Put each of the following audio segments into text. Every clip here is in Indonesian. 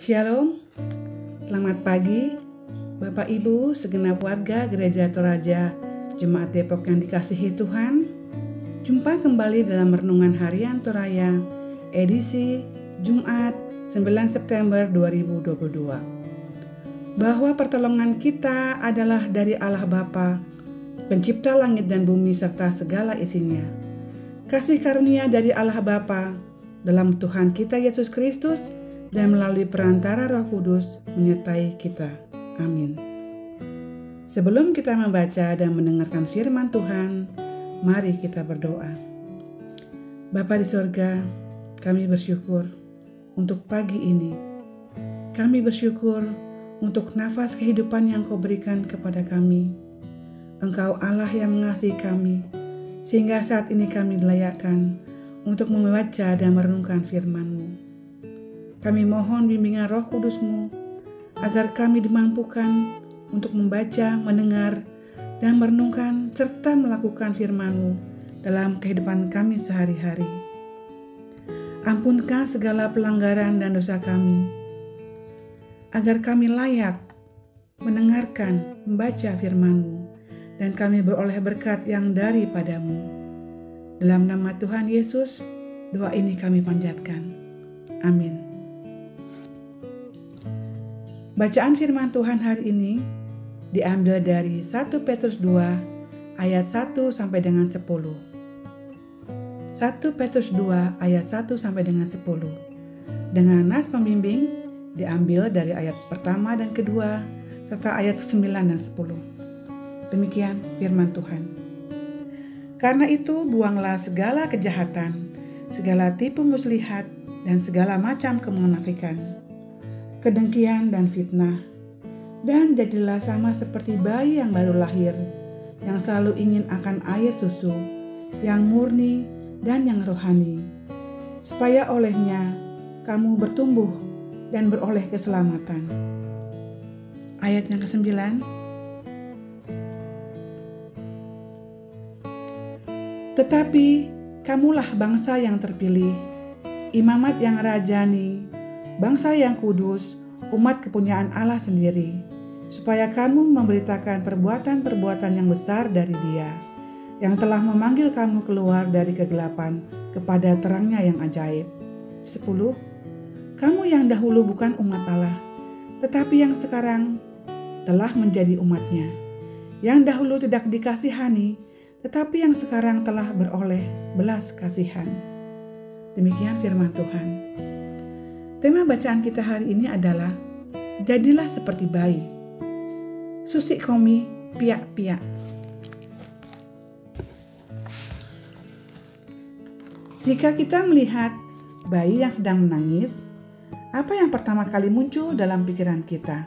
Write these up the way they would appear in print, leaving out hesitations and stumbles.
Shalom, selamat pagi Bapak Ibu segenap warga Gereja Toraja Jemaat Depok yang dikasihi Tuhan. Jumpa kembali dalam Renungan Harian Toraya edisi Jumat 9 September 2022. Bahwa pertolongan kita adalah dari Allah Bapa, pencipta langit dan bumi serta segala isinya. Kasih karunia dari Allah Bapa dalam Tuhan kita Yesus Kristus dan melalui perantara Roh Kudus menyertai kita. Amin. Sebelum kita membaca dan mendengarkan firman Tuhan, mari kita berdoa. Bapa di sorga, kami bersyukur untuk pagi ini. Kami bersyukur untuk nafas kehidupan yang Kau berikan kepada kami. Engkau Allah yang mengasihi kami, sehingga saat ini kami dilayakkan untuk membaca dan merenungkan firman-Mu. Kami mohon bimbingan Roh Kudus-Mu, agar kami dimampukan untuk membaca, mendengar, dan merenungkan serta melakukan firman-Mu dalam kehidupan kami sehari-hari. Ampunkan segala pelanggaran dan dosa kami, agar kami layak mendengarkan, membaca firman-Mu, dan kami beroleh berkat yang daripada-Mu. Dalam nama Tuhan Yesus, doa ini kami panjatkan. Amin. Bacaan firman Tuhan hari ini diambil dari 1 Petrus 2 ayat 1 sampai dengan 10. 1 Petrus 2 ayat 1 sampai dengan 10. Dengan nas pembimbing diambil dari ayat pertama dan kedua serta ayat 9 dan 10. Demikian firman Tuhan. Karena itu buanglah segala kejahatan, segala tipu muslihat dan segala macam kemunafikan, kedengkian dan fitnah, dan jadilah sama seperti bayi yang baru lahir, yang selalu ingin akan air susu, yang murni dan yang rohani, supaya olehnya kamu bertumbuh dan beroleh keselamatan. Ayat yang ke-9. Tetapi kamulah bangsa yang terpilih, imamat yang rajani, bangsa yang kudus, umat kepunyaan Allah sendiri, supaya kamu memberitakan perbuatan-perbuatan yang besar dari Dia, yang telah memanggil kamu keluar dari kegelapan kepada terangnya yang ajaib. 10. Kamu yang dahulu bukan umat Allah, tetapi yang sekarang telah menjadi umat-Nya, yang dahulu tidak dikasihani, tetapi yang sekarang telah beroleh belas kasihan. Demikian firman Tuhan. Tema bacaan kita hari ini adalah jadilah seperti bayi. Susi komi piak-piak. Jika kita melihat bayi yang sedang menangis, apa yang pertama kali muncul dalam pikiran kita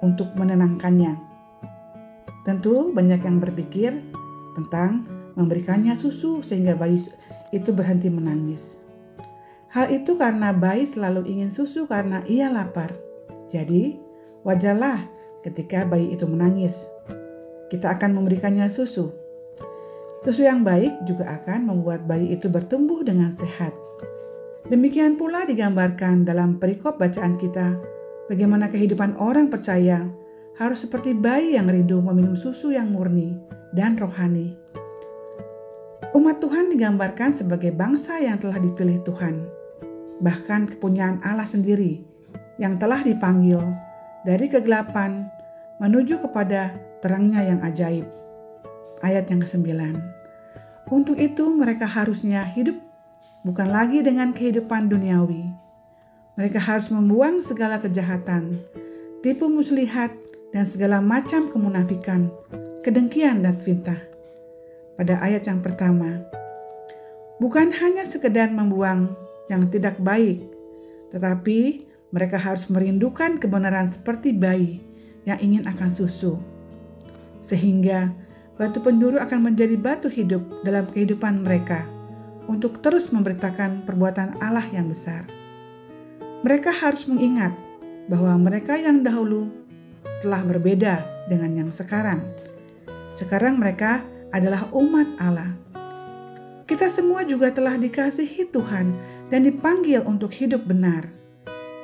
untuk menenangkannya? Tentu banyak yang berpikir tentang memberikannya susu sehingga bayi itu berhenti menangis. Hal itu karena bayi selalu ingin susu karena ia lapar. Jadi, wajarlah ketika bayi itu menangis. Kita akan memberikannya susu. Susu yang baik juga akan membuat bayi itu bertumbuh dengan sehat. Demikian pula digambarkan dalam perikop bacaan kita, bagaimana kehidupan orang percaya harus seperti bayi yang rindu meminum susu yang murni dan rohani. Umat Tuhan digambarkan sebagai bangsa yang telah dipilih Tuhan, bahkan kepunyaan Allah sendiri yang telah dipanggil dari kegelapan menuju kepada terangnya yang ajaib. Ayat yang ke-9. Untuk itu mereka harusnya hidup bukan lagi dengan kehidupan duniawi. Mereka harus membuang segala kejahatan, tipu muslihat, dan segala macam kemunafikan, kedengkian dan fitnah. Pada ayat yang pertama, bukan hanya sekedar membuang yang tidak baik, tetapi mereka harus merindukan kebenaran seperti bayi yang ingin akan susu, sehingga batu penduru akan menjadi batu hidup dalam kehidupan mereka untuk terus memberitakan perbuatan Allah yang besar. Mereka harus mengingat bahwa mereka yang dahulu telah berbeda dengan yang sekarang. Sekarang mereka adalah umat Allah. Kita semua juga telah dikasihi Tuhan dan dipanggil untuk hidup benar.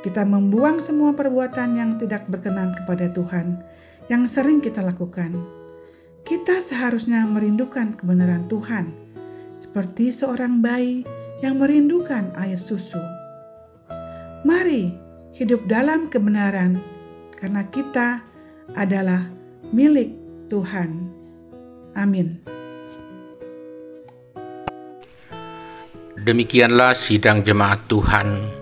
kita membuang semua perbuatan yang tidak berkenan kepada Tuhan yang sering kita lakukan. Kita seharusnya merindukan kebenaran Tuhan, seperti seorang bayi yang merindukan air susu. Mari hidup dalam kebenaran, karena kita adalah milik Tuhan. Amin. Demikianlah sidang jemaat Tuhan.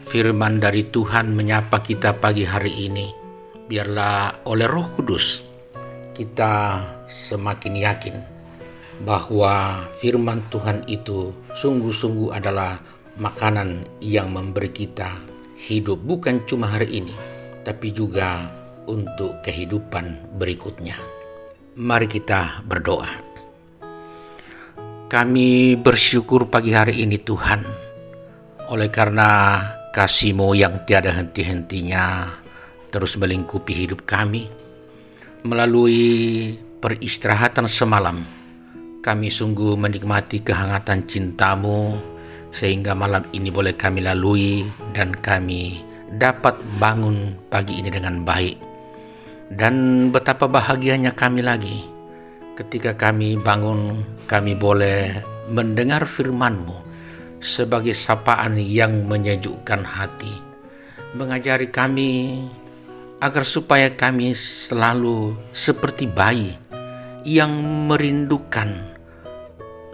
Firman dari Tuhan menyapa kita pagi hari ini. Biarlah oleh Roh Kudus kita semakin yakin bahwa firman Tuhan itu sungguh-sungguh adalah makanan yang memberi kita hidup bukan cuma hari ini, tapi juga untuk kehidupan berikutnya. Mari kita berdoa. Kami bersyukur pagi hari ini Tuhan, oleh karena kasih-Mu yang tiada henti-hentinya terus melingkupi hidup kami. Melalui peristirahatan semalam, kami sungguh menikmati kehangatan cinta-Mu, sehingga malam ini boleh kami lalui dan kami dapat bangun pagi ini dengan baik. Dan betapa bahagianya kami lagi ketika kami bangun, kami boleh mendengar firman-Mu sebagai sapaan yang menyejukkan hati, mengajari kami agar supaya kami selalu seperti bayi yang merindukan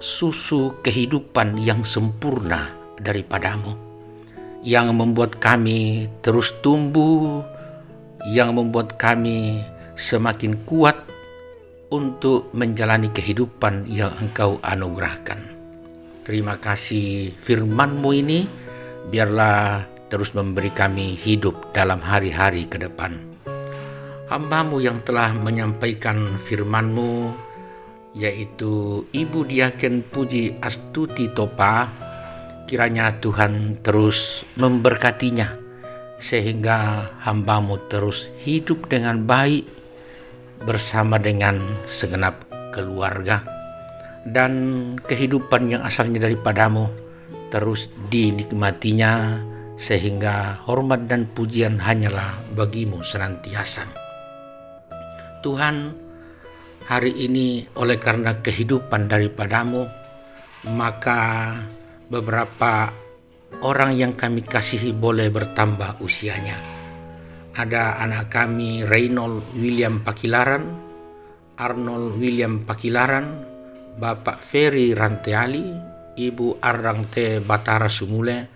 susu kehidupan yang sempurna daripada-Mu, yang membuat kami terus tumbuh, yang membuat kami semakin kuat untuk menjalani kehidupan yang Engkau anugerahkan. Terima kasih firman-Mu ini, biarlah terus memberi kami hidup dalam hari-hari ke depan. Hamba-Mu yang telah menyampaikan firman-Mu, yaitu Ibu Diaken Puji Astuti Topa, kiranya Tuhan terus memberkatinya, sehingga hamba-Mu terus hidup dengan baik bersama dengan segenap keluarga, dan kehidupan yang asalnya daripada-Mu terus dinikmatinya, sehingga hormat dan pujian hanyalah bagi-Mu senantiasa. Tuhan, hari ini oleh karena kehidupan daripada-Mu, maka beberapa orang yang kami kasihi boleh bertambah usianya. Ada anak kami Reynold William Pakilaran, Arnold William Pakilaran, Bapak Ferry Ranteali, Ibu Arang T. Batara Sumule,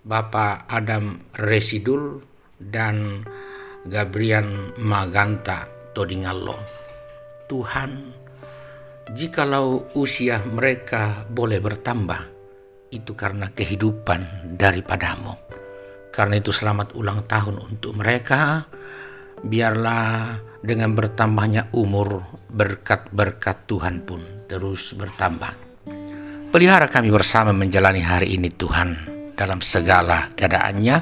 Bapak Adam Residul, dan Gabrian Maganta Todingallo. Tuhan, jikalau usia mereka boleh bertambah, itu karena kehidupan daripada-Mu. Karena itu selamat ulang tahun untuk mereka. Biarlah dengan bertambahnya umur, berkat-berkat Tuhan pun terus bertambah. Pelihara kami bersama menjalani hari ini Tuhan, dalam segala keadaannya,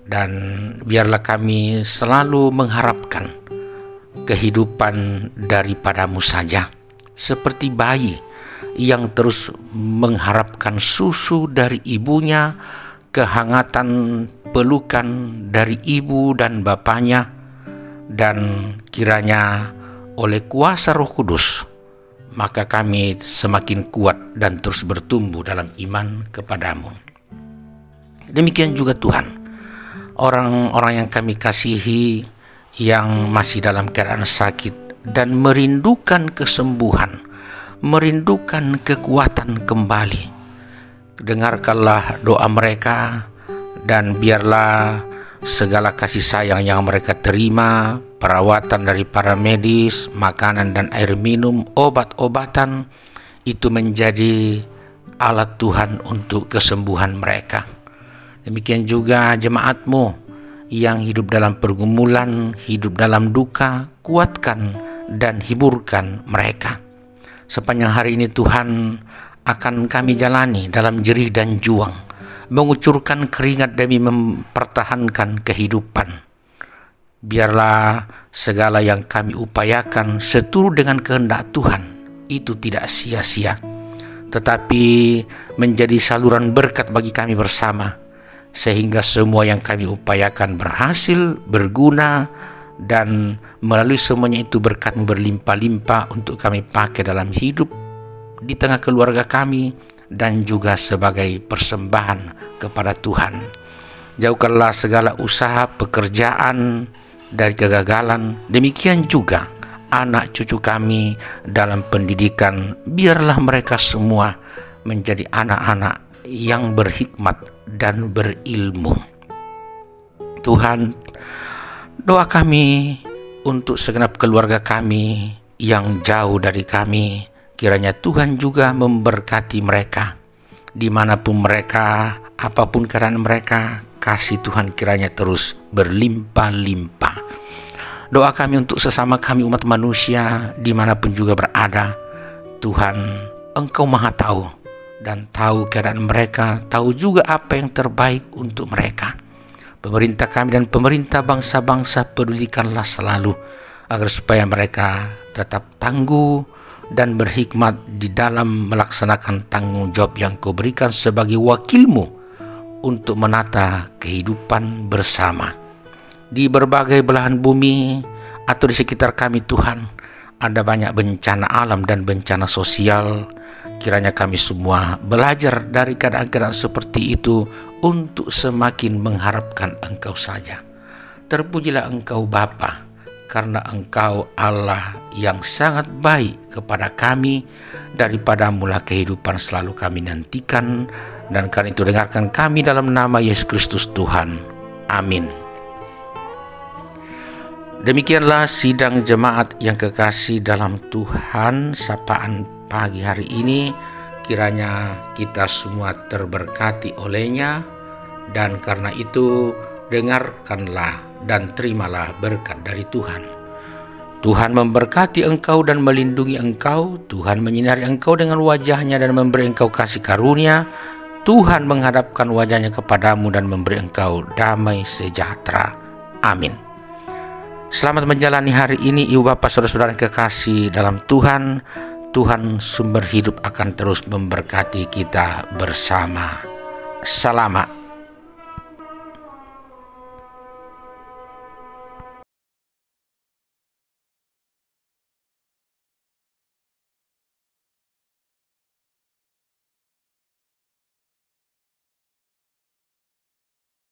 dan biarlah kami selalu mengharapkan kehidupan daripada-Mu saja, seperti bayi yang terus mengharapkan susu dari ibunya, kehangatan pelukan dari ibu dan bapaknya, dan kiranya oleh kuasa Roh Kudus maka kami semakin kuat dan terus bertumbuh dalam iman kepada-Mu. Demikian juga Tuhan, orang-orang yang kami kasihi yang masih dalam keadaan sakit dan merindukan kesembuhan, merindukan kekuatan kembali. Dengarkanlah doa mereka, dan biarlah segala kasih sayang yang mereka terima, perawatan dari para medis, makanan dan air minum, obat-obatan, itu menjadi alat Tuhan untuk kesembuhan mereka. Demikian juga jemaat-Mu yang hidup dalam pergumulan, hidup dalam duka, kuatkan dan hiburkan mereka. Sepanjang hari ini Tuhan akan kami jalani dalam jerih dan juang, mengucurkan keringat demi mempertahankan kehidupan. Biarlah segala yang kami upayakan seturut dengan kehendak Tuhan itu tidak sia-sia, tetapi menjadi saluran berkat bagi kami bersama, sehingga semua yang kami upayakan berhasil, berguna, dan melalui semuanya itu berkat-Mu berlimpah-limpah untuk kami pakai dalam hidup di tengah keluarga kami dan juga sebagai persembahan kepada Tuhan. Jauhkanlah segala usaha pekerjaan dari kegagalan, demikian juga anak cucu kami dalam pendidikan, biarlah mereka semua menjadi anak-anak yang berhikmat dan berilmu. Tuhan, doa kami untuk segenap keluarga kami yang jauh dari kami, kiranya Tuhan juga memberkati mereka dimanapun mereka, apapun keadaan mereka. Kasih Tuhan kiranya terus berlimpah-limpah. Doa kami untuk sesama kami umat manusia dimanapun juga berada. Tuhan, Engkau Maha tahu dan tahu keadaan mereka, tahu juga apa yang terbaik untuk mereka. Pemerintah kami dan pemerintah bangsa-bangsa, pedulikanlah selalu agar supaya mereka tetap tangguh dan berhikmat di dalam melaksanakan tanggung jawab yang Kau berikan sebagai wakil-Mu untuk menata kehidupan bersama. Di berbagai belahan bumi atau di sekitar kami Tuhan, ada banyak bencana alam dan bencana sosial. Kiranya kami semua belajar dari keadaan-keadaan seperti itu untuk semakin mengharapkan Engkau saja. Terpujilah Engkau Bapa, karena Engkau Allah yang sangat baik kepada kami. Daripada mula kehidupan selalu kami nantikan, dan karena itu dengarkan kami dalam nama Yesus Kristus Tuhan. Amin. Demikianlah sidang jemaat yang kekasih dalam Tuhan, sapaan pagi hari ini. Kiranya kita semua terberkati olehnya, dan karena itu dengarkanlah dan terimalah berkat dari Tuhan. Tuhan memberkati engkau dan melindungi engkau. Tuhan menyinari engkau dengan wajah-Nya dan memberi engkau kasih karunia. Tuhan menghadapkan wajah-Nya kepadamu dan memberi engkau damai sejahtera. Amin. Selamat menjalani hari ini Ibu Bapak Saudara-saudara yang kekasih dalam Tuhan. Tuhan sumber hidup akan terus memberkati kita bersama. Selamat